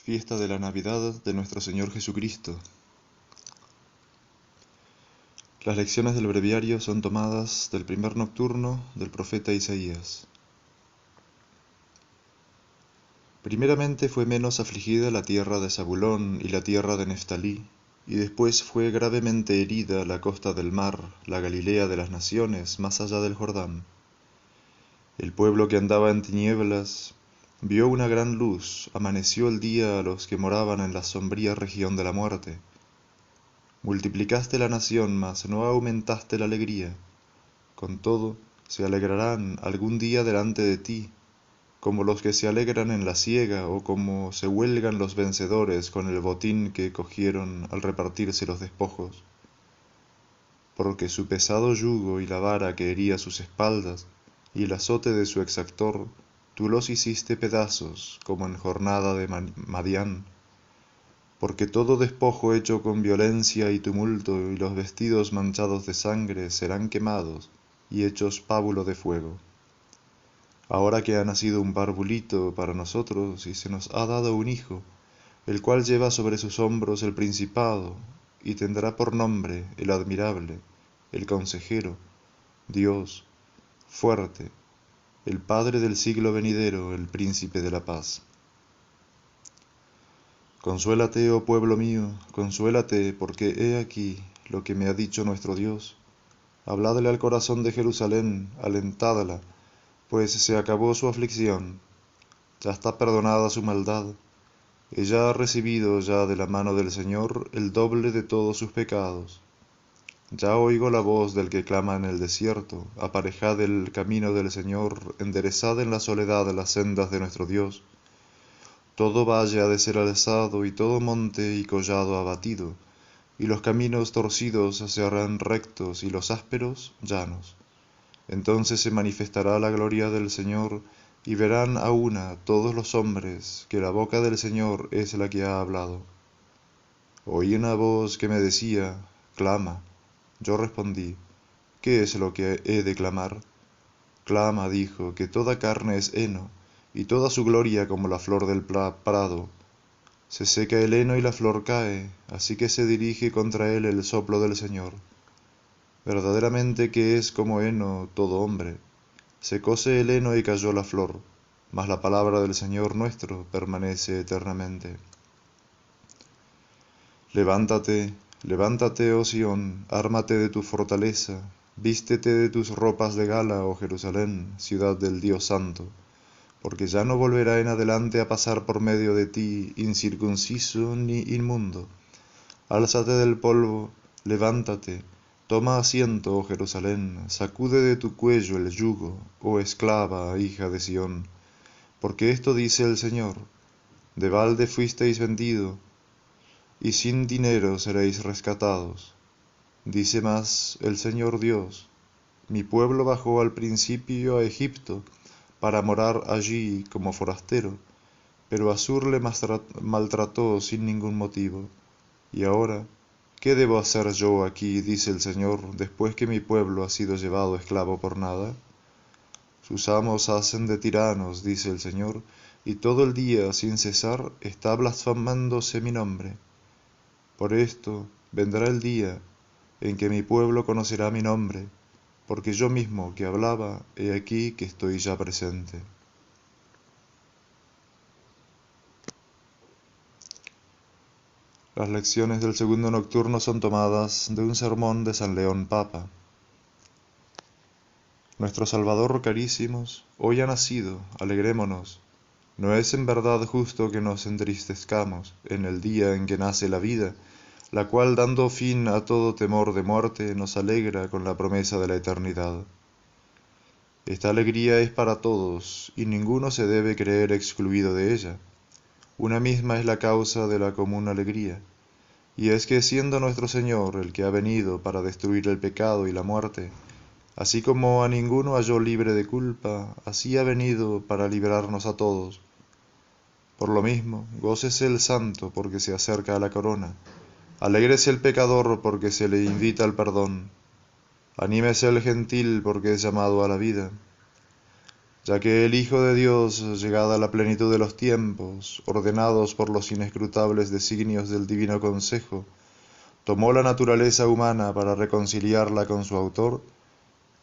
Fiesta de la Navidad de nuestro Señor Jesucristo. Las lecciones del breviario son tomadas del primer nocturno del profeta Isaías. Primeramente fue menos afligida la tierra de Zabulón y la tierra de Neftalí, y después fue gravemente herida la costa del mar, la Galilea de las naciones, más allá del Jordán. El pueblo que andaba en tinieblas vio una gran luz, amaneció el día a los que moraban en la sombría región de la muerte. Multiplicaste la nación, mas no aumentaste la alegría. Con todo, se alegrarán algún día delante de ti, como los que se alegran en la siega, o como se huelgan los vencedores con el botín que cogieron al repartirse los despojos. Porque su pesado yugo y la vara que hería sus espaldas, y el azote de su exactor, tú los hiciste pedazos, como en jornada de Madián. Porque todo despojo hecho con violencia y tumulto, y los vestidos manchados de sangre, serán quemados y hechos pábulo de fuego. Ahora que ha nacido un parvulito para nosotros, y se nos ha dado un hijo, el cual lleva sobre sus hombros el principado, y tendrá por nombre el admirable, el consejero, Dios, fuerte, el Padre del siglo venidero, el príncipe de la paz. Consuélate, oh pueblo mío, consuélate, porque he aquí lo que me ha dicho nuestro Dios. Habladle al corazón de Jerusalén, alentádala, pues se acabó su aflicción, ya está perdonada su maldad. Ella ha recibido ya de la mano del Señor el doble de todos sus pecados. Ya oigo la voz del que clama en el desierto, aparejad el camino del Señor, enderezad en la soledad las sendas de nuestro Dios. Todo valle ha de ser alzado, y todo monte y collado abatido, y los caminos torcidos se harán rectos, y los ásperos llanos. Entonces se manifestará la gloria del Señor, y verán a una todos los hombres que la boca del Señor es la que ha hablado. Oí una voz que me decía, clama. Yo respondí, ¿qué es lo que he de clamar? Clama, dijo, que toda carne es heno, y toda su gloria como la flor del prado. Se seca el heno y la flor cae, así que se dirige contra él el soplo del Señor. Verdaderamente que es como heno todo hombre. Secóse el heno y cayó la flor, mas la palabra del Señor nuestro permanece eternamente. Levántate, levántate, oh Sión, ármate de tu fortaleza, vístete de tus ropas de gala, oh Jerusalén, ciudad del Dios Santo, porque ya no volverá en adelante a pasar por medio de ti incircunciso ni inmundo. Álzate del polvo, levántate, toma asiento, oh Jerusalén, sacude de tu cuello el yugo, oh esclava, hija de Sión, porque esto dice el Señor, de balde fuisteis vendido, y sin dinero seréis rescatados. Dice más el Señor Dios, mi pueblo bajó al principio a Egipto, para morar allí como forastero, pero Asur le maltrató sin ningún motivo. Y ahora, ¿qué debo hacer yo aquí, dice el Señor, después que mi pueblo ha sido llevado esclavo por nada? Sus amos hacen de tiranos, dice el Señor, y todo el día sin cesar está blasfemándose mi nombre. Por esto vendrá el día en que mi pueblo conocerá mi nombre, porque yo mismo que hablaba, he aquí que estoy ya presente. Las lecciones del segundo nocturno son tomadas de un sermón de San León Papa. Nuestro Salvador carísimos, hoy ha nacido, alegrémonos. No es en verdad justo que nos entristezcamos en el día en que nace la vida, la cual dando fin a todo temor de muerte nos alegra con la promesa de la eternidad. Esta alegría es para todos, y ninguno se debe creer excluido de ella. Una misma es la causa de la común alegría, y es que siendo nuestro Señor el que ha venido para destruir el pecado y la muerte, así como a ninguno halló libre de culpa, así ha venido para librarnos a todos. Por lo mismo, gócese el santo porque se acerca a la corona, alégrese el pecador porque se le invita al perdón, anímese el gentil porque es llamado a la vida. ya que el Hijo de Dios, llegada a la plenitud de los tiempos, ordenados por los inescrutables designios del divino consejo, tomó la naturaleza humana para reconciliarla con su autor,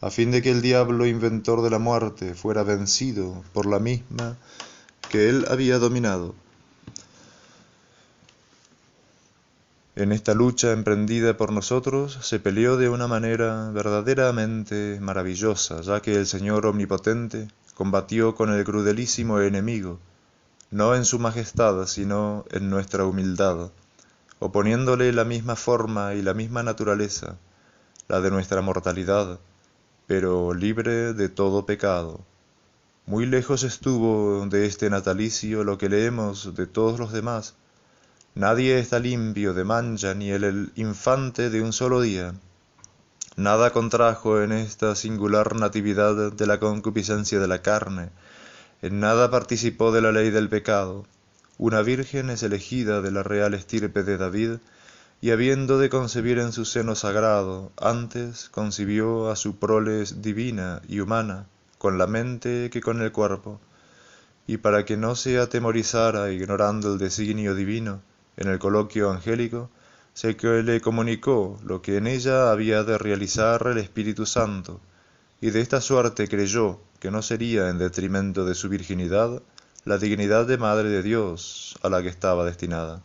a fin de que el diablo, inventor de la muerte, fuera vencido por la misma que él había dominado. En esta lucha emprendida por nosotros se peleó de una manera verdaderamente maravillosa, ya que el Señor Omnipotente combatió con el crudelísimo enemigo, no en su majestad, sino en nuestra humildad, oponiéndole la misma forma y la misma naturaleza, la de nuestra mortalidad, pero libre de todo pecado. Muy lejos estuvo de este natalicio lo que leemos de todos los demás. Nadie está limpio de mancha, ni el infante de un solo día. Nada contrajo en esta singular natividad de la concupiscencia de la carne, en nada participó de la ley del pecado. Una virgen es elegida de la real estirpe de David, y habiendo de concebir en su seno sagrado, antes concibió a su prole divina y humana, con la mente que con el cuerpo, y para que no se atemorizara ignorando el designio divino, en el coloquio angélico, se que le comunicó lo que en ella había de realizar el Espíritu Santo, y de esta suerte creyó que no sería en detrimento de su virginidad la dignidad de Madre de Dios a la que estaba destinada.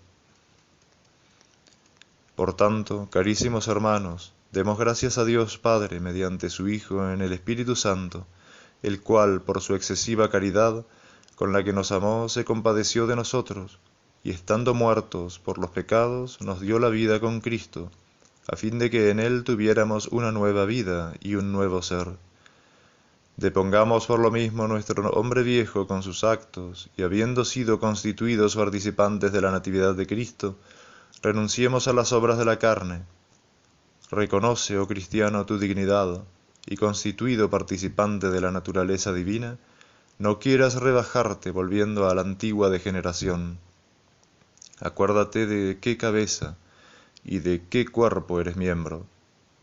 Por tanto, carísimos hermanos, demos gracias a Dios Padre mediante su Hijo en el Espíritu Santo, el cual, por su excesiva caridad, con la que nos amó, se compadeció de nosotros, y estando muertos por los pecados, nos dio la vida con Cristo, a fin de que en él tuviéramos una nueva vida y un nuevo ser. Depongamos por lo mismo nuestro hombre viejo con sus actos, y habiendo sido constituidos participantes de la natividad de Cristo, renunciemos a las obras de la carne. Reconoce, oh cristiano, tu dignidad, y constituido participante de la naturaleza divina, no quieras rebajarte volviendo a la antigua degeneración. Acuérdate de qué cabeza y de qué cuerpo eres miembro.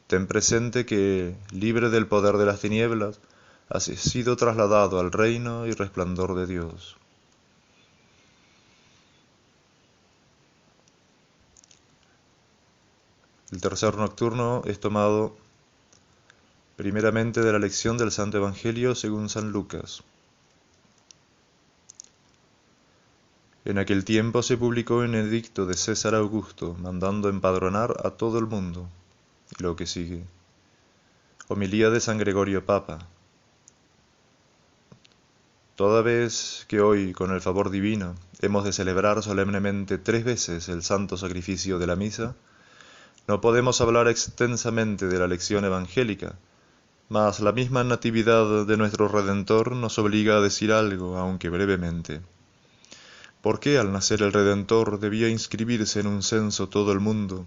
Ten presente que, libre del poder de las tinieblas, has sido trasladado al reino y resplandor de Dios. El tercer nocturno es tomado primeramente de la lección del Santo Evangelio según San Lucas. En aquel tiempo se publicó un edicto de César Augusto, mandando empadronar a todo el mundo. Y lo que sigue. Homilía de San Gregorio Papa. Toda vez que hoy, con el favor divino, hemos de celebrar solemnemente 3 veces el santo sacrificio de la misa, no podemos hablar extensamente de la lección evangélica, mas la misma natividad de nuestro Redentor nos obliga a decir algo, aunque brevemente. ¿Por qué al nacer el Redentor debía inscribirse en un censo todo el mundo,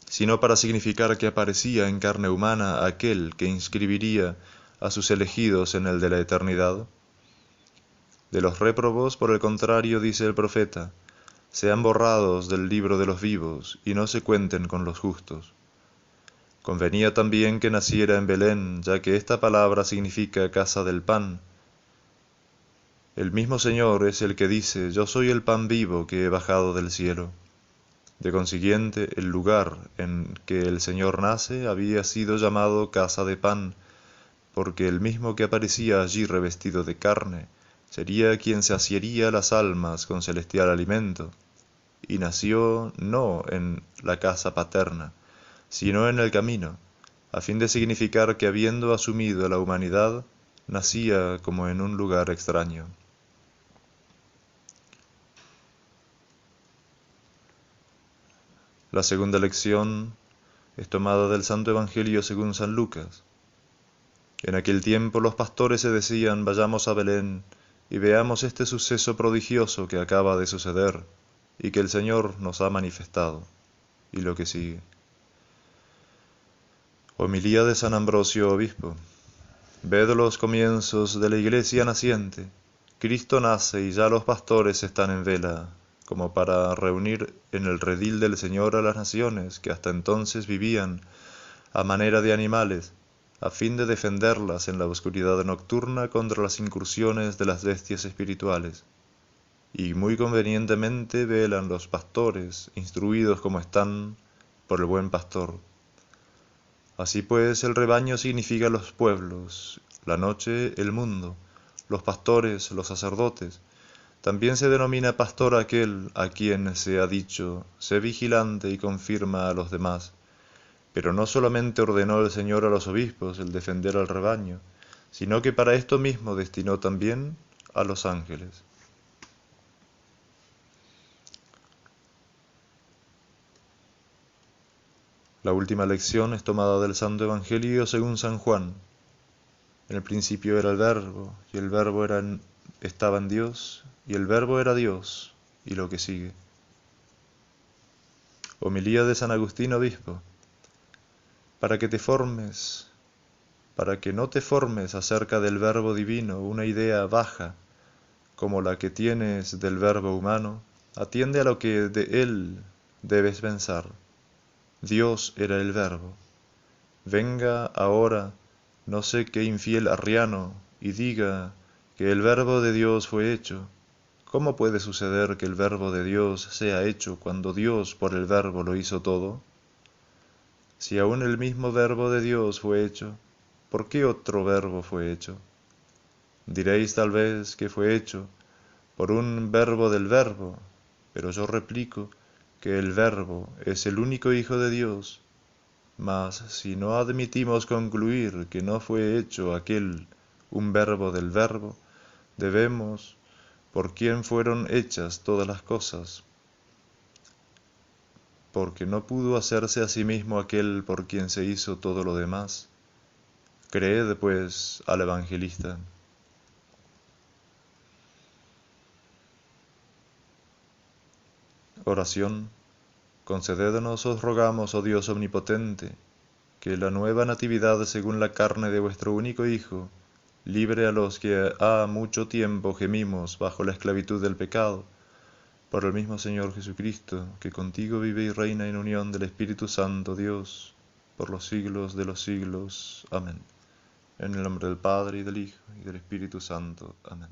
sino para significar que aparecía en carne humana aquel que inscribiría a sus elegidos en el de la eternidad? De los réprobos, por el contrario, dice el profeta, sean borrados del libro de los vivos y no se cuenten con los justos. Convenía también que naciera en Belén, ya que esta palabra significa casa del pan. El mismo Señor es el que dice, yo soy el pan vivo que he bajado del cielo. De consiguiente, el lugar en que el Señor nace había sido llamado casa de pan, porque el mismo que aparecía allí revestido de carne, sería quien saciaría las almas con celestial alimento, y nació no en la casa paterna, sino en el camino, a fin de significar que habiendo asumido la humanidad, nacía como en un lugar extraño. La segunda lección es tomada del Santo Evangelio según San Lucas. En aquel tiempo los pastores se decían, vayamos a Belén y veamos este suceso prodigioso que acaba de suceder y que el Señor nos ha manifestado. Y lo que sigue. Homilía de San Ambrosio Obispo. Ved los comienzos de la iglesia naciente. Cristo nace y ya los pastores están en vela, como para reunir en el redil del Señor a las naciones que hasta entonces vivían a manera de animales, a fin de defenderlas en la oscuridad nocturna contra las incursiones de las bestias espirituales. Y muy convenientemente velan los pastores, instruidos como están por el buen pastor. Así pues, el rebaño significa los pueblos, la noche el mundo, los pastores, los sacerdotes. También se denomina pastor aquel a quien se ha dicho, sé vigilante y confirma a los demás. Pero no solamente ordenó el Señor a los obispos el defender al rebaño, sino que para esto mismo destinó también a los ángeles. La última lección es tomada del Santo Evangelio según San Juan. En el principio era el Verbo, y el Verbo estaba en Dios, y el Verbo era Dios, y lo que sigue. Homilía de San Agustín Obispo. Para que no te formes acerca del Verbo divino una idea baja, como la que tienes del Verbo humano, atiende a lo que de él debes pensar. Dios era el Verbo. Venga ahora no sé qué infiel arriano y diga que el Verbo de Dios fue hecho. ¿Cómo puede suceder que el Verbo de Dios sea hecho cuando Dios por el Verbo lo hizo todo? Si aún el mismo Verbo de Dios fue hecho, ¿por qué otro Verbo fue hecho? Diréis tal vez que fue hecho por un Verbo del Verbo, pero yo replico que el Verbo es el único Hijo de Dios. Mas si no admitimos concluir que no fue hecho aquel un Verbo del Verbo, debemos, por quien fueron hechas todas las cosas, porque no pudo hacerse a sí mismo aquel por quien se hizo todo lo demás. Creed, pues, al evangelista. Oración. Concedednos, os rogamos, oh Dios omnipotente, que la nueva natividad según la carne de vuestro único Hijo, libre a los que ha mucho tiempo gemimos bajo la esclavitud del pecado, por el mismo Señor Jesucristo, que contigo vive y reina en unión del Espíritu Santo, Dios, por los siglos de los siglos. Amén. En el nombre del Padre, y del Hijo, y del Espíritu Santo. Amén.